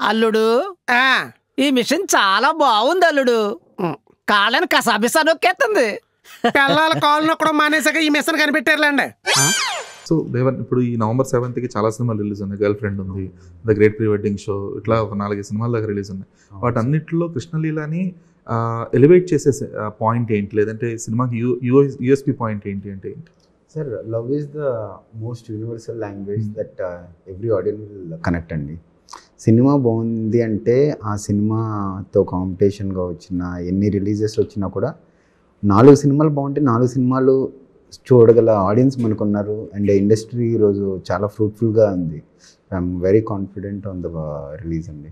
అల్లుడు ఈ మిషన్ చాలా బాగుంది అల్లుడు. కాళ్ళని కసాబిసా నొక్కేస్తుంది. పిల్లల కాళ్ళు నొక్కడం మానేసాక ఈ మిషన్ కనిపెట్టారులేండి. సో దేవన్ ఇప్పుడు ఈ November 7th చాలా సినిమాలు రిలీజ్ ఉన్నాయి. గర్ల్ ఫ్రెండ్ ఉంది, the great pre wedding show, ఇట్లా ఒక 4 సినిమాల దగ్గర రిలీజ్ ఉన్నాయి. వాటన్నిటిలో కృష్ణలీలని ఎలివేట్ చేసే పాయింట్ ఏంటి, లేదంటే సినిమాకి యూఎస్పీ పాయింట్ ఏంటి అంటే ఏంటి? Sir, love is the most universal language that every audience will connect అండి. సినిమా బాగుంది అంటే ఆ సినిమాతో కాంపిటీషన్గా వచ్చిన ఎన్ని రిలీజెస్ వచ్చినా కూడా 4 సినిమాలు బాగుంటే 4 సినిమాలు చూడగల ఆడియన్స్ మనకున్నారు. అండ్ ఇండస్ట్రీ ఈరోజు చాలా ఫ్రూట్ఫుల్గా ఉంది. I'm very confident on the release అండి.